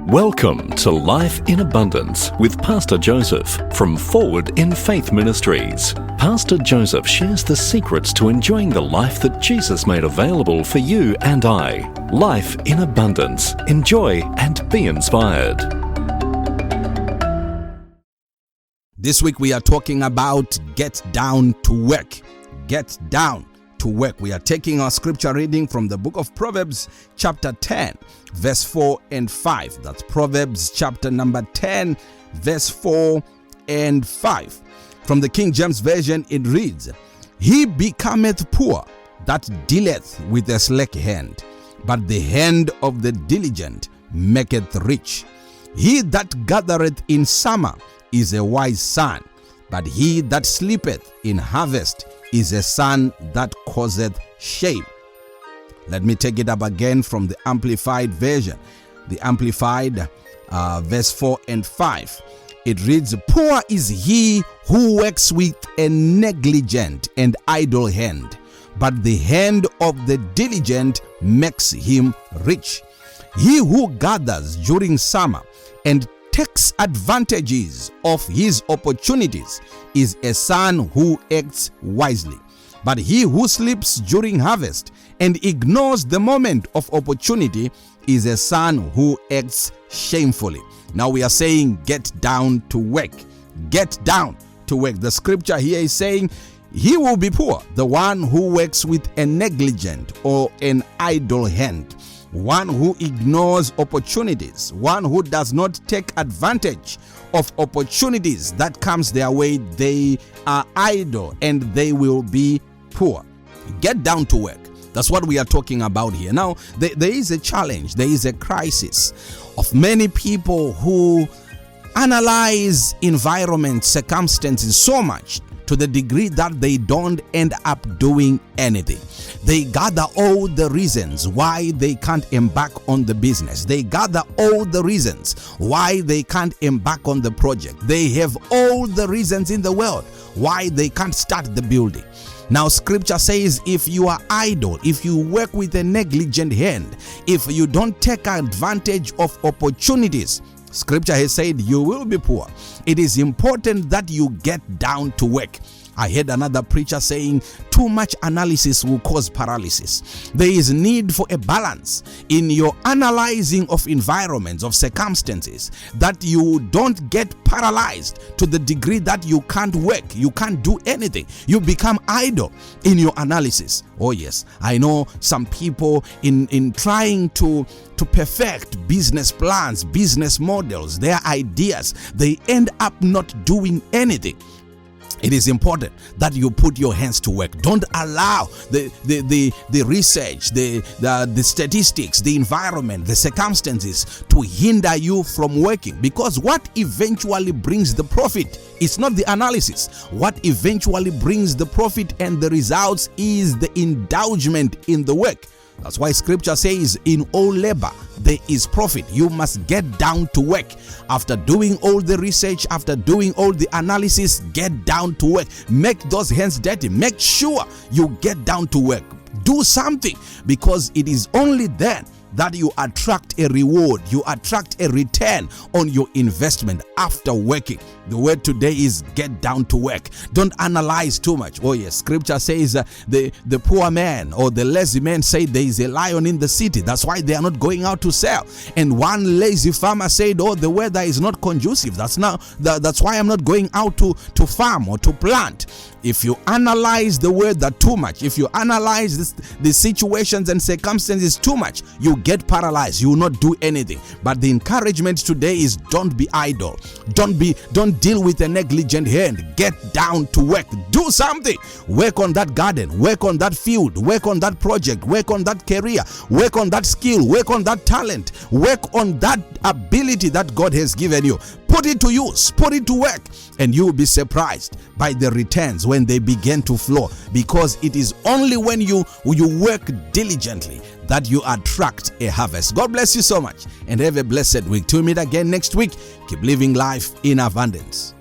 Welcome to Life in Abundance with Pastor Joseph from Forward in Faith Ministries. Pastor Joseph shares the secrets to enjoying the life that Jesus made available for you and I. Life in Abundance. Enjoy and be inspired. This week we are talking about get down to work. Get down to work. We are taking our scripture reading from the book of Proverbs chapter 10 verse 4 and 5. That's Proverbs chapter number 10 verse 4 and 5. From the King James Version it reads, "He becometh poor that dealeth with a slack hand, but the hand of the diligent maketh rich. He that gathereth in summer is a wise son, but he that sleepeth in harvest is a son that causeth shame." Let me take it up again from the Amplified Version. The Amplified verse 4 and 5. It reads, "Poor is he who works with a negligent and idle hand, but the hand of the diligent makes him rich. He who gathers during summer and takes advantages of his opportunities is a son who acts wisely. But he who sleeps during harvest and ignores the moment of opportunity is a son who acts shamefully." Now we are saying get down to work. Get down to work. The scripture here is saying he will be poor, the one who works with a negligent or an idle hand, one who ignores opportunities, one who does not take advantage of opportunities that comes their way. They are idle and they will be poor. Get down to work. That's what we are talking about here. Now, there is a challenge, there is a crisis of many people who analyze environment, circumstances so much to the degree that they don't end up doing anything. They gather all the reasons why they can't embark on the business. They gather all the reasons why they can't embark on the project. They have all the reasons in the world why they can't start the building. Now, scripture says if you are idle, if you work with a negligent hand, if you don't take advantage of opportunities, scripture has said you will be poor. It is important that you get down to work. I heard another preacher saying too much analysis will cause paralysis. There is need for a balance in your analyzing of environments, of circumstances, that you don't get paralyzed to the degree that you can't work, you can't do anything. You become idle in your analysis. Oh yes, I know some people in trying to perfect business plans, business models, their ideas, they end up not doing anything. It is important that you put your hands to work. Don't allow the research, the statistics, the environment, the circumstances to hinder you from working. Because what eventually brings the profit is not the analysis. What eventually brings the profit and the results is the indulgence in the work. That's why scripture says in all labor there is profit. You must get down to work. After doing all the research, after doing all the analysis, get down to work. Make those hands dirty. Make sure you get down to work. Do something, because it is only then that you attract a reward, you attract a return on your investment after working. The word today is get down to work. Don't analyze too much. Oh yes, scripture says the poor man or the lazy man say there is a lion in the city. That's why they are not going out to sell. And one lazy farmer said, oh, the weather is not conducive. That's why I'm not going out to farm or to plant. If you analyze the weather too much, if you analyze the situations and circumstances too much, you get paralyzed. You will not do anything. But the encouragement today is don't be idle. Don't deal with a negligent hand. Get down to work. Do something. Work on that garden. Work on that field. Work on that project. Work on that career. Work on that skill. Work on that talent. Work on that ability that God has given you. Put it to use. Put it to work. And you will be surprised by the returns when they begin to flow. Because it is only when you work diligently that you attract a harvest. God bless you so much and have a blessed week. Till we meet again next week, keep living life in abundance.